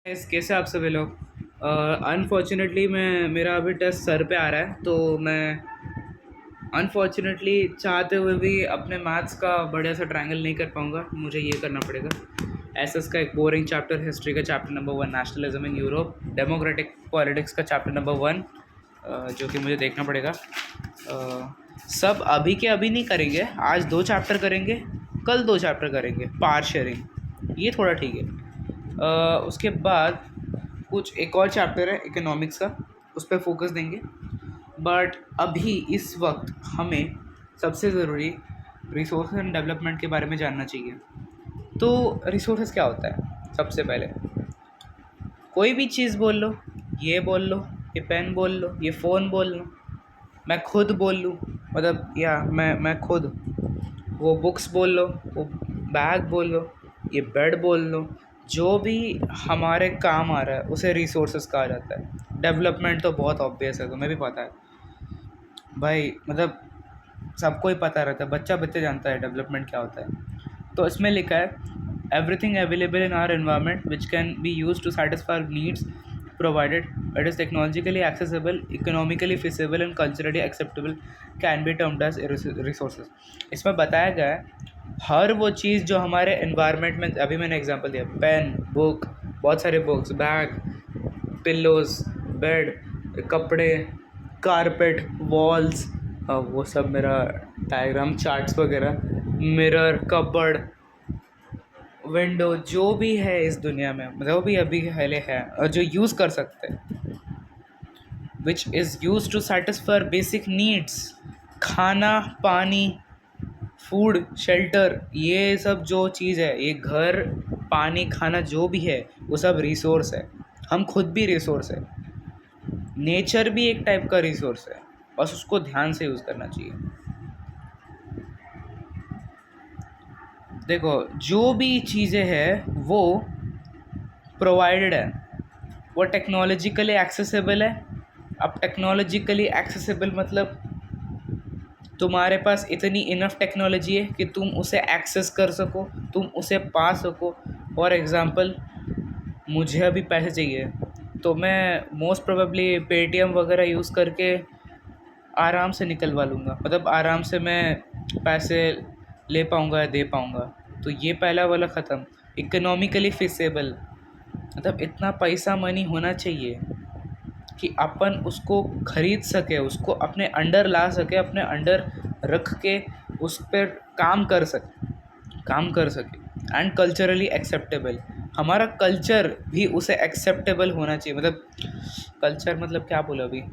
कैसे आप सभी लोग। अनफॉर्चुनेटली मैं मेरा अभी टेस्ट सर पे आ रहा है, तो मैं अनफॉर्चुनेटली चाहते हुए भी अपने मैथ्स का बढ़िया सा ट्रायंगल नहीं कर पाऊँगा। मुझे ये करना पड़ेगा। एसएस का एक बोरिंग चैप्टर, हिस्ट्री का chapter number 1 nationalism in Europe, democratic politics का चैप्टर नंबर 1 जो कि मुझे देखना पड़ेगा। सब अभी के अभी नहीं करेंगे, आज 2 चैप्टर करेंगे, कल 2 चैप्टर करेंगे, पार शेयरिंग, ये थोड़ा ठीक है। उसके बाद कुछ एक और चैप्टर है इकोनॉमिक्स का, उस पर फोकस देंगे। बट अभी इस वक्त हमें सबसे ज़रूरी रिसोर्स एंड डेवलपमेंट के बारे में जानना चाहिए। तो रिसोर्सेज क्या होता है? सबसे पहले कोई भी चीज़ बोल लो, ये बोल लो, ये पेन बोल लो, ये फ़ोन बोल लो, मैं खुद बोल लूँ, मतलब या मैं खुद, वो बुक्स बोल लो, वो बैग बोल लो, ये बेड बोल लो, जो भी हमारे काम आ रहा है उसे रिसोर्सेज कहा जाता है। डेवलपमेंट तो बहुत ऑब्वियस है, तुम्हें भी पता है भाई, मतलब सबको ही पता रहता है, बच्चा बच्चा जानता है डेवलपमेंट क्या होता है। तो इसमें लिखा है everything available in our environment which can be use to satisfy needs provided it is technologically accessible, economically feasible and culturally acceptable can be termed as resources। इसमें बताया गया है हर वो चीज़ जो हमारे एनवायरनमेंट में, अभी मैंने एग्जांपल दिया, पेन, बुक, बहुत सारे बुक्स, बैग, पिल्लोज, बेड, कपड़े, कारपेट, वॉल्स, वो सब मेरा डायग्राम चार्ट्स वगैरह, मिरर, कपबोर्ड, विंडो, जो भी है इस दुनिया में, जो भी अभी पहले है और जो यूज़ कर सकते हैं, which is use to satisfy basic needs, खाना, पानी, फूड, शेल्टर, ये सब जो चीज़ है, ये घर, पानी, खाना जो भी है वो सब रिसोर्स है। हम खुद भी रिसोर्स है, नेचर भी एक टाइप का रिसोर्स है, बस उसको ध्यान से यूज़ करना चाहिए। देखो, जो भी चीज़ें हैं वो प्रोवाइडेड है, वो टेक्नोलॉजिकली एक्सेसिबल है। अब टेक्नोलॉजिकली एक्सेसिबल मतलब तुम्हारे पास इतनी इनफ टेक्नोलॉजी है कि तुम उसे एक्सेस कर सको, तुम उसे पा सको। फॉर एग्ज़ाम्पल, मुझे अभी पैसे चाहिए तो मैं मोस्ट प्रोबेबली पेटीएम वगैरह यूज़ करके आराम से निकलवा लूँगा, मतलब आराम से मैं पैसे ले पाऊँगा, दे पाऊँगा। तो ये पहला वाला ख़त्म। इकोनॉमिकली फिसेबल मतलब इतना पैसा मनी होना चाहिए कि अपन उसको ख़रीद सके, उसको अपने अंडर ला सके, अपने अंडर रख के उस पर काम कर सके। एंड कल्चरली एक्सेप्टेबल, हमारा कल्चर भी उसे एक्सेप्टेबल होना चाहिए। मतलब कल्चर मतलब क्या बोला अभी,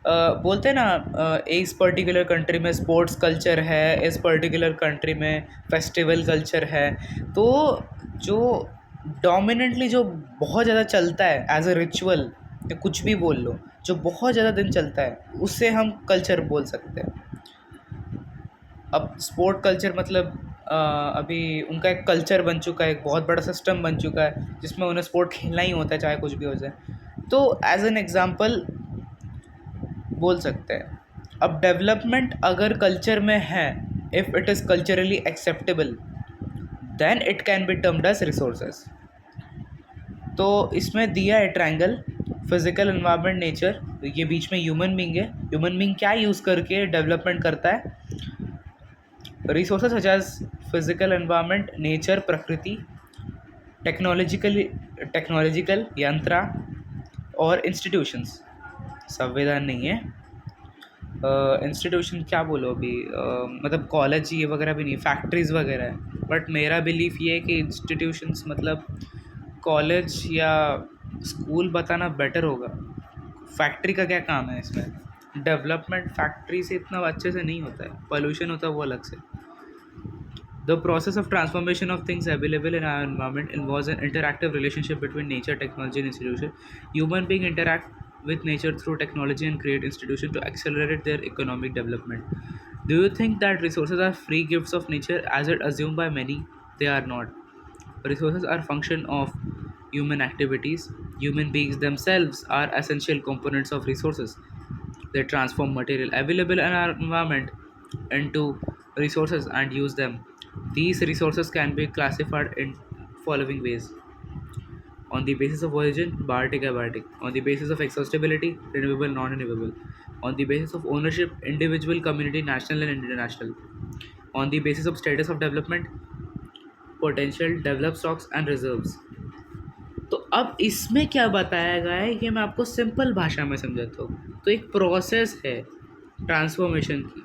बोलते हैं ना, इस पर्टिकुलर कंट्री में स्पोर्ट्स कल्चर है, इस पर्टिकुलर कंट्री में फेस्टिवल कल्चर है। तो जो डोमिनेंटली जो बहुत ज़्यादा चलता है एज अ रिचुअल, या कुछ भी बोल लो, जो बहुत ज़्यादा दिन चलता है, उससे हम कल्चर बोल सकते हैं। अब स्पोर्ट कल्चर मतलब अभी उनका एक कल्चर बन चुका है, एक बहुत बड़ा सिस्टम बन चुका है जिसमें उन्हें स्पोर्ट खेलना ही होता है, चाहे कुछ भी हो जाए। तो एज एन एग्ज़ाम्पल बोल सकते हैं। अब डेवलपमेंट अगर कल्चर में है, if it is culturally acceptable, then it can be termed as resources. तो इसमें दिया है ट्रायंगल, फिजिकल, एनवायरनमेंट, नेचर, ये बीच में ह्यूमन बींग है। ह्यूमन बींग क्या यूज़ करके डेवलपमेंट करता है? Resources such as physical environment, nature, प्रकृति, टेक्नोलॉजिकल यंत्र और इंस्टीट्यूशंस। संविधान नहीं है। इंस्टीट्यूशन क्या बोलो अभी, मतलब कॉलेज ये वगैरह भी नहीं, फैक्ट्रीज़ वगैरह है। बट मेरा बिलीफ ये है कि इंस्टीट्यूशंस मतलब कॉलेज या स्कूल बताना बेटर होगा। फैक्ट्री का क्या काम है इसमें? डेवलपमेंट फैक्ट्री से इतना अच्छे से नहीं होता है, पोल्यूशन होता है वो अलग से। The process of transformation of things available in our environment involves an interactive relationship between nature, technology, and institution. Human beings interact with nature through technology and create institutions to accelerate their economic development. Do you think that resources are free gifts of nature as it assumed by many? They are not. Resources are function of human activities. Human beings themselves are essential components of resources. They transform material available in our environment into resources and use them. These resources can be classified in following ways. On the basis of origin, biotic, abiotic. On the basis of exhaustibility, renewable, non-renewable. On the basis of ownership, individual, community, national and international. On the basis of status of development, potential, developed stocks and reserves. तो अब इसमें क्या बताया गया है कि मैं आपको सिंपल भाषा में समझाता हूँ। तो एक प्रोसेस है ट्रांसफॉर्मेशन की,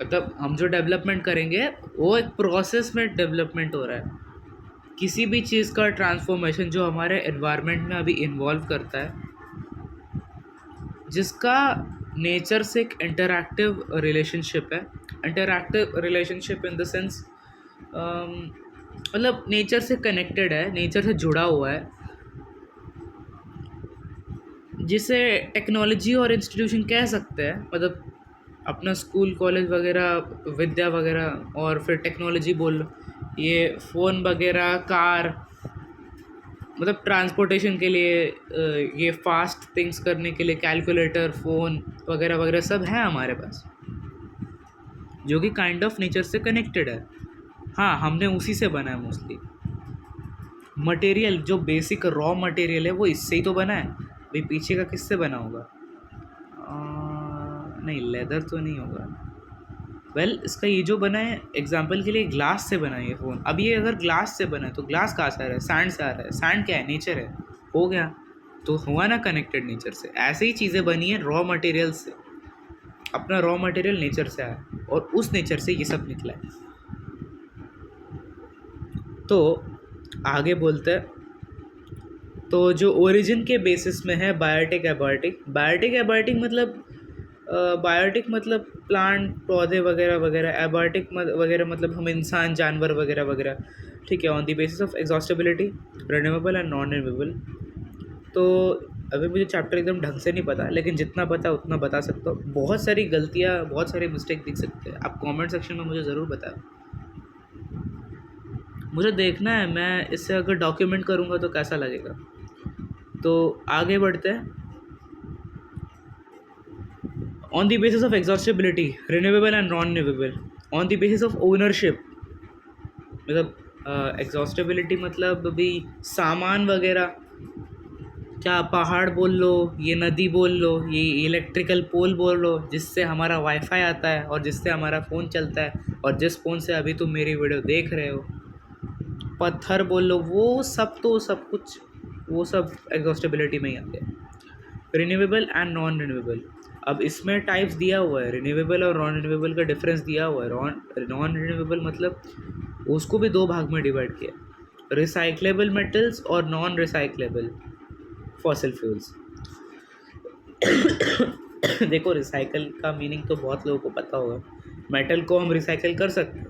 मतलब हम जो डेवलपमेंट करेंगे वो एक प्रोसेस में डेवलपमेंट हो रहा है। किसी भी चीज़ का ट्रांसफॉर्मेशन जो हमारे एनवायरनमेंट में अभी इन्वॉल्व करता है, जिसका नेचर से एक इंटरैक्टिव रिलेशनशिप है। Interactive relationship in the sense मतलब नेचर से कनेक्टेड है, नेचर से जुड़ा हुआ है, जिसे टेक्नोलॉजी और इंस्टीट्यूशन कह सकते हैं। मतलब अपना स्कूल कॉलेज वगैरह विद्या वगैरह, और फिर टेक्नोलॉजी बोल लो, ये फ़ोन वगैरह, कार, मतलब ट्रांसपोर्टेशन के लिए, ये फास्ट थिंग्स करने के लिए कैलकुलेटर, फ़ोन वगैरह वगैरह सब है हमारे पास, जो कि काइंड ऑफ नेचर से कनेक्टेड है। हाँ, हमने उसी से बना है मोस्टली। मटेरियल जो बेसिक रॉ मटेरियल है वो इससे ही तो बना है। भाई पीछे का किससे बना होगा? नहीं, लेदर तो नहीं होगा। वेल इसका ये जो बना है, एग्जांपल के लिए ग्लास से बना है ये फ़ोन। अब ये अगर ग्लास से बना है तो ग्लास कहाँ से आ रहा है? सैंड से आ रहा है। सैंड क्या है? नेचर है। हो गया, तो हुआ ना कनेक्टेड नेचर से। ऐसे ही चीज़ें बनी है रॉ मटेरियल से। अपना रॉ मटेरियल नेचर से आया और उस नेचर से ये सब निकला है। तो आगे बोलते हैं, तो जो ओरिजिन के बेसिस में है बायोटिक एबायोटिक। बायोटिक एबायोटिक मतलब बायोटिक मतलब प्लांट, पौधे वगैरह वगैरह। एबायोटिक वगैरह मतलब हम इंसान, जानवर वगैरह वगैरह। ठीक है। On the basis of exhaustibility, renewable and non renewable. तो अभी मुझे चैप्टर एकदम ढंग से नहीं पता, लेकिन जितना पता उतना बता सकता हूँ। बहुत सारी गलतियाँ, बहुत सारे मिस्टेक दिख सकते हैं। आप कमेंट सेक्शन में मुझे ज़रूर बताएं, मुझे देखना है मैं इससे अगर डॉक्यूमेंट करूँगा तो कैसा लगेगा। तो आगे बढ़ते हैं। On the basis of exhaustibility, renewable and non renewable. On the basis of ownership, मतलब एग्जॉस्टिबिलिटी मतलब भी सामान वगैरह, क्या पहाड़ बोल लो, ये नदी बोल लो, ये इलेक्ट्रिकल पोल बोल लो जिससे हमारा वाईफाई आता है और जिससे हमारा फ़ोन चलता है, और जिस फ़ोन से अभी तुम मेरी वीडियो देख रहे हो। पत्थर बोल लो, वो सब, तो सब कुछ वो सब एग्जॉस्टेबिलिटी में ही आते हैं। रिन्यूएबल एंड नॉन रिन्यूएबल, अब इसमें टाइप्स दिया हुआ है। रिन्यूएबल और नॉन रिन्यूएबल का डिफरेंस दिया हुआ है। नॉन रिन्यूएबल मतलब उसको भी दो भाग में डिवाइड किया, रिसाइक्लेबल मेटल्स और नॉन रिसाइक्लेबल फॉसिल फ्यूल्स। देखो, रिसाइकल का मीनिंग तो बहुत लोगों को पता होगा। मेटल को हम रिसाइकल कर सकते हैं,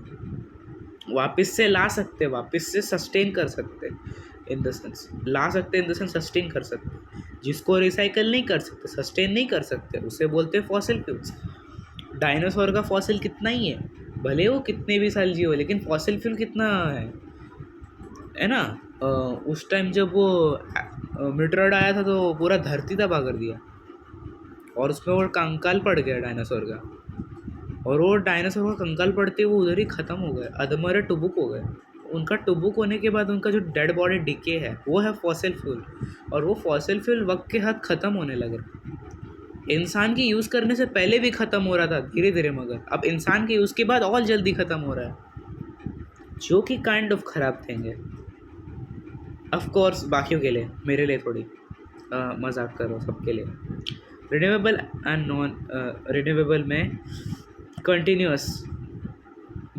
वापस से ला सकते हैं, वापस से सस्टेन कर सकते हैं। इन द सेंस ला सकते हैं, इन द सेंस सस्टेन कर सकते हैं। जिसको रिसाइकल नहीं कर सकते, सस्टेन नहीं कर सकते, उसे बोलते हैं फॉसिल फ्यूल्स। डायनासोर का फॉसिल कितना ही है, भले वो कितने भी साल जियो, लेकिन फॉसिल फ्यूल कितना है ना। उस टाइम जब वो मीटरॉइड आया था तो पूरा धरती तबाह कर दिया, और उसमें वो कंकाल पड़ गया डायनासोर का, और वो डायनासोर का कंकाल पड़ते वो उधर ही ख़त्म हो गए, अधमरे टुबुक हो गए। उनका टुबुक होने के बाद उनका जो डेड बॉडी डिके है वो है फॉसिल फ्यूल, और वो फॉसिल फ्यूल वक्त के साथ ख़त्म होने लगे। इंसान के यूज़ करने से पहले भी ख़त्म हो रहा था धीरे धीरे, मगर अब इंसान के यूज़ के बाद और जल्दी ख़त्म हो रहा है, जो कि काइंड ऑफ ख़राब थिंग है। ऑफ कोर्स बाकियों के लिए, मेरे लिए थोड़ी मजाक करो, सबके लिए। रिन्यूएबल एंड नॉन रिन्यूएबल में कंटिन्यूस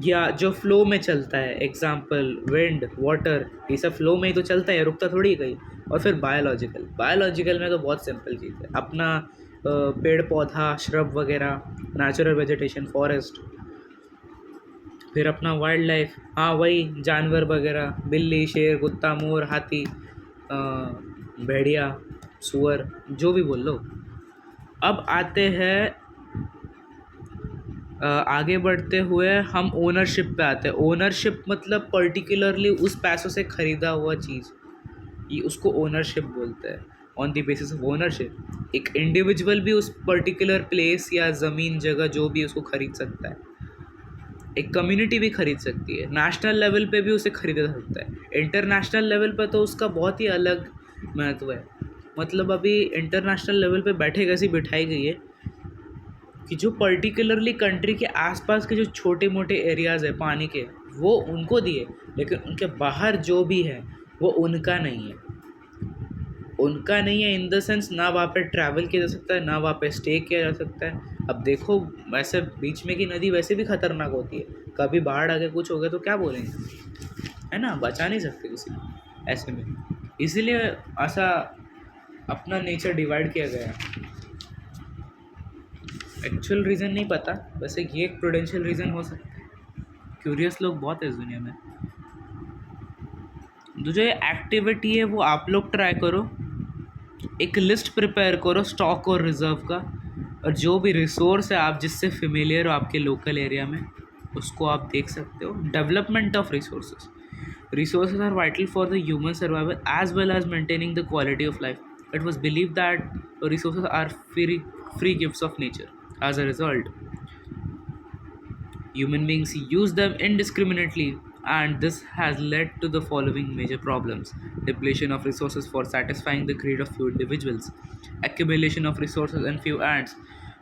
या जो फ्लो में चलता है, एग्जांपल विंड, वाटर, ये सब फ्लो में ही तो चलता है, रुकता थोड़ी कहीं। और फिर बायोलॉजिकल में तो बहुत सिंपल चीज़ है, अपना पेड़ पौधा, श्रब वगैरह, नेचुरल वेजिटेशन, फॉरेस्ट। फिर अपना वाइल्ड लाइफ, हाँ वही जानवर वगैरह, बिल्ली, शेर, कुत्ता, मोर, हाथी, भेड़िया, सुअर, जो भी बोल लो। अब आते हैं आगे बढ़ते हुए हम ओनरशिप पे आते हैं। ओनरशिप मतलब पर्टिकुलरली उस पैसों से ख़रीदा हुआ चीज़, ये उसको ओनरशिप बोलते हैं। On the basis of ownership एक इंडिविजुअल भी उस पर्टिकुलर प्लेस या ज़मीन, जगह जो भी उसको ख़रीद सकता है। एक कम्युनिटी भी खरीद सकती है, नेशनल लेवल पे भी उसे ख़रीदा जा सकता है। इंटरनेशनल लेवल पे तो उसका बहुत ही अलग महत्व है। मतलब अभी इंटरनेशनल लेवल पे बैठे कैसी बिठाई गई है कि जो पर्टिकुलरली कंट्री के आसपास के जो छोटे मोटे एरियाज़ है पानी के, वो उनको दिए, लेकिन उनके बाहर जो भी है वो उनका नहीं है। उनका नहीं है इन द सेंस, ना वहाँ पे ट्रैवल किया जा सकता है, ना वहाँ पे स्टे किया जा सकता है। अब देखो, वैसे बीच में की नदी वैसे भी खतरनाक होती है, कभी बाढ़ आ गया कुछ हो गया तो क्या बोलेंगे, है ना, बचा नहीं सकते किसी को ऐसे में। इसीलिए ऐसा अपना नेचर डिवाइड किया गया है। एक्चुअल रीज़न नहीं पता, वैसे ये एक प्रूडेंशियल रीज़न हो सकता है। क्यूरियस लोग बहुत है इस दुनिया में। जो ये एक्टिविटी है वो आप लोग ट्राई करो, एक लिस्ट प्रिपेयर करो स्टॉक और रिज़र्व का, और जो भी रिसोर्स है आप जिससे फेमिलियर हो आपके लोकल एरिया में, उसको आप देख सकते हो। Development of resources, resources are vital for the human survival as well as maintaining the quality of life. It was believed that resources are free gifts of nature. As a result, human beings use them indiscriminately, and this has led to the following major problems: depletion of resources for satisfying the greed of few individuals, accumulation of resources in few hands,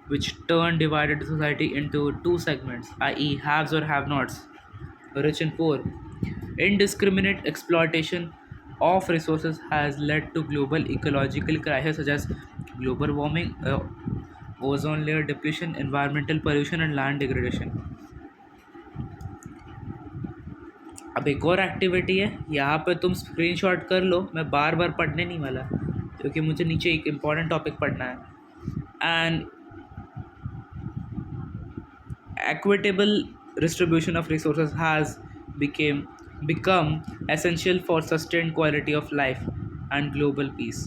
which turn divided society into two segments, i.e., haves or have nots, rich and poor. Indiscriminate exploitation of resources has led to global ecological crises such as global warming, ozone layer depletion, environmental pollution, and land degradation. अब एक और activity है, यहाँ पे तुम screenshot कर लो, मैं बार बार पढ़ने नहीं वाला क्योंकि मुझे नीचे एक इम्पॉर्टेंट टॉपिक पढ़ना है। And equitable distribution of resources has become essential for sustained quality of life and global peace.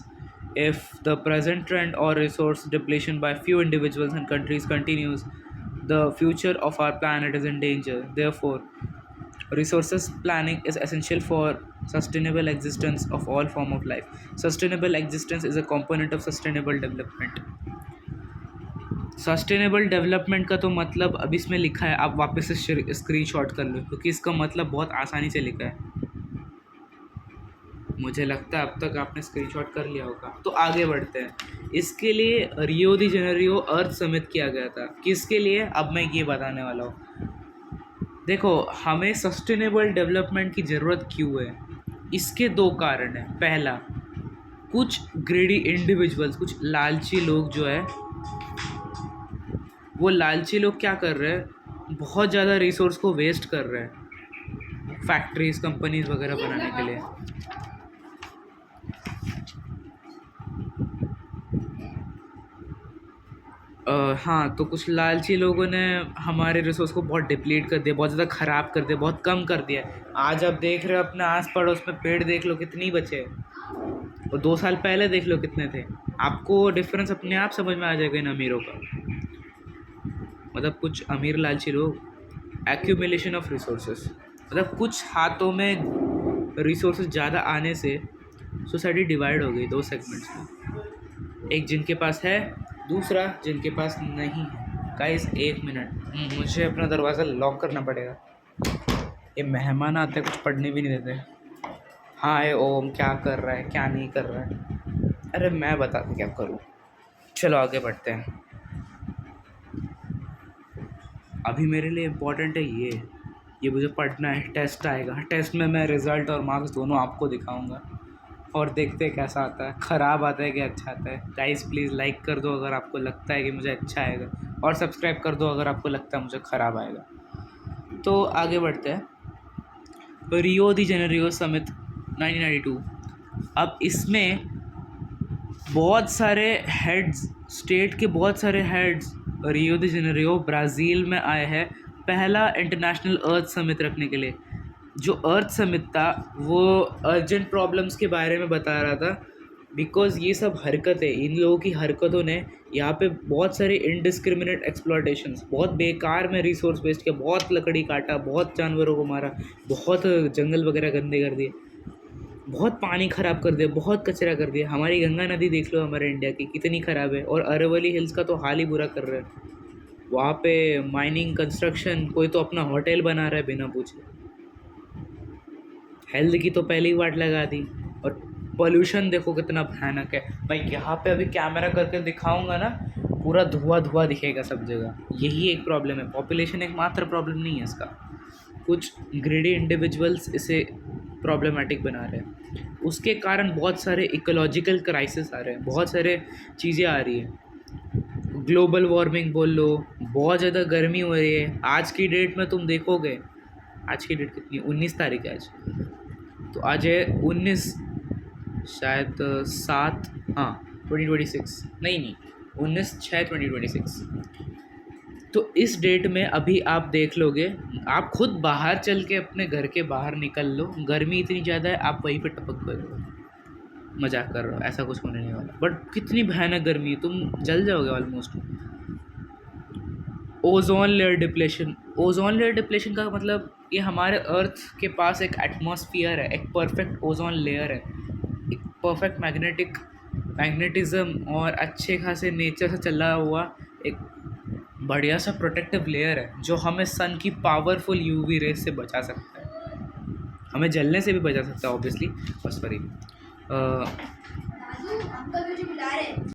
If the present trend or resource depletion by few individuals and countries continues, the future of our planet is in danger. Therefore, resources planning is essential for sustainable existence of all form of life. Sustainable existence is a component of sustainable development. Sustainable development का तो मतलब अब इसमें लिखा है, आप वापस से स्क्रीनशॉट कर लो क्योंकि इसका मतलब बहुत आसानी से लिखा है। मुझे लगता है अब तक आपने स्क्रीनशॉट कर लिया होगा। तो आगे बढ़ते हैं। इसके लिए रियो दी जेनेरियो अर्थ समिट किया गया था। किसके लिए, अब मैं ये बताने वाला हूँ। देखो, हमें सस्टेनेबल डेवलपमेंट की ज़रूरत क्यों है, इसके दो कारण हैं। पहला, कुछ ग्रेडी इंडिविजुअल्स, कुछ लालची लोग जो है, वो लालची लोग क्या कर रहे हैं, बहुत ज़्यादा रिसोर्स को वेस्ट कर रहे हैं फैक्ट्रीज कंपनीज वगैरह बनाने के लिए। हाँ, तो कुछ लालची लोगों ने हमारे रिसोर्स को बहुत डिप्लीट कर दिया, बहुत ज़्यादा ख़राब कर दिया, बहुत कम कर दिया। आज आप देख रहे हो अपने आस पड़ोस में पेड़ देख लो कितनी बचे, और 2 साल पहले देख लो कितने थे। आपको डिफरेंस अपने आप समझ में आ जाएगा इन अमीरों का। मतलब कुछ अमीर लालची लोग, एक्यूमुलेशन ऑफ रिसोर्सेस, मतलब कुछ हाथों में रिसोर्सेज ज़्यादा आने से सोसाइटी डिवाइड हो गई 2 सेगमेंट्स में, एक जिनके पास है, दूसरा जिनके पास नहीं है। गाइस 1 मिनट, मुझे अपना दरवाज़ा लॉक करना पड़ेगा, ये मेहमान आते कुछ पढ़ने भी नहीं देते। हाय ओम, क्या कर रहा है, क्या नहीं कर रहा है, अरे मैं बता दूँ क्या करूँ। चलो आगे बढ़ते हैं। अभी मेरे लिए इम्पोर्टेंट है ये मुझे पढ़ना है, टेस्ट आएगा, टेस्ट में मैं रिज़ल्ट और मार्क्स दोनों आपको दिखाऊंगा और देखते हैं कैसा आता है, ख़राब आता है कि अच्छा आता है। गाइस प्लीज़ लाइक कर दो अगर आपको लगता है कि मुझे अच्छा आएगा, और सब्सक्राइब कर दो अगर आपको लगता है मुझे ख़राब आएगा। तो आगे बढ़ते हैं। रियो दी जेनेरियो समिट 1992। अब इसमें बहुत सारे हेड्स, स्टेट के बहुत सारे हेड्स रियो दी जेनेरियो ब्राज़ील में आए हैं पहला इंटरनेशनल अर्थ समिट रखने के लिए। जो अर्थ समिट था वो अर्जेंट प्रॉब्लम्स के बारे में बता रहा था, बिकॉज़ ये सब हरकतें, इन लोगों की हरकतों ने यहाँ पे बहुत सारे इनडिस्क्रिमिनेट एक्सप्लॉयटेशंस, बहुत बेकार में रिसोर्स वेस्ट किया, बहुत लकड़ी काटा, बहुत जानवरों को मारा, बहुत जंगल वगैरह गंदे कर दिए, बहुत पानी ख़राब कर दिया, बहुत कचरा कर दिया। हमारी गंगा नदी देख लो हमारे इंडिया की कितनी ख़राब है, और अरावली हिल्स का तो हाल ही बुरा कर रहा है। वहाँ पे माइनिंग, कंस्ट्रक्शन, कोई तो अपना होटल बना रहा है बिना पूछे। हेल्थ की तो पहली वाट लगा दी, और पोल्यूशन देखो कितना भयानक है। मैं यहाँ पे अभी कैमरा करके दिखाऊंगा ना, पूरा धुआं धुआं दिखेगा सब जगह। यही एक प्रॉब्लम है, पॉपुलेशन एक मात्र प्रॉब्लम नहीं है इसका, कुछ ग्रेडी इंडिविजुअल्स इसे प्रॉब्लमेटिक बना रहे हैं। उसके कारण बहुत सारे इकोलॉजिकल क्राइसिस आ रहे हैं, बहुत सारे चीज़ें आ रही हैं। ग्लोबल वार्मिंग बोल लो, बहुत ज़्यादा गर्मी हो रही है। आज की डेट में तुम देखोगे, आज की डेट कितनी, 19 तारीख है आज, तो आज है 19, शायद 7, हाँ 2026, नहीं 19/6/2026। तो इस डेट में अभी आप देख लोगे, आप खुद बाहर चल के अपने घर के बाहर निकल लो, गर्मी इतनी ज़्यादा है, आप वहीं पे टपक गए हो। मजाक कर रहा हो, ऐसा कुछ होने नहीं वाला, बट कितनी भयानक गर्मी है, तुम जल जाओगे almost. Ozone layer depletion, ozone layer depletion का मतलब ये हमारे अर्थ के पास एक एटमॉस्फेयर है, एक परफेक्ट ओजोन लेयर है, एक परफेक्ट मैग्नेटिज्म और अच्छे खासे नेचर से चला हुआ एक बढ़िया सा प्रोटेक्टिव लेयर है, जो हमें सन की पावरफुल यूवी रेस से बचा सकता है, हमें जलने से भी बचा सकता है ऑब्वियसली। बस सॉरी,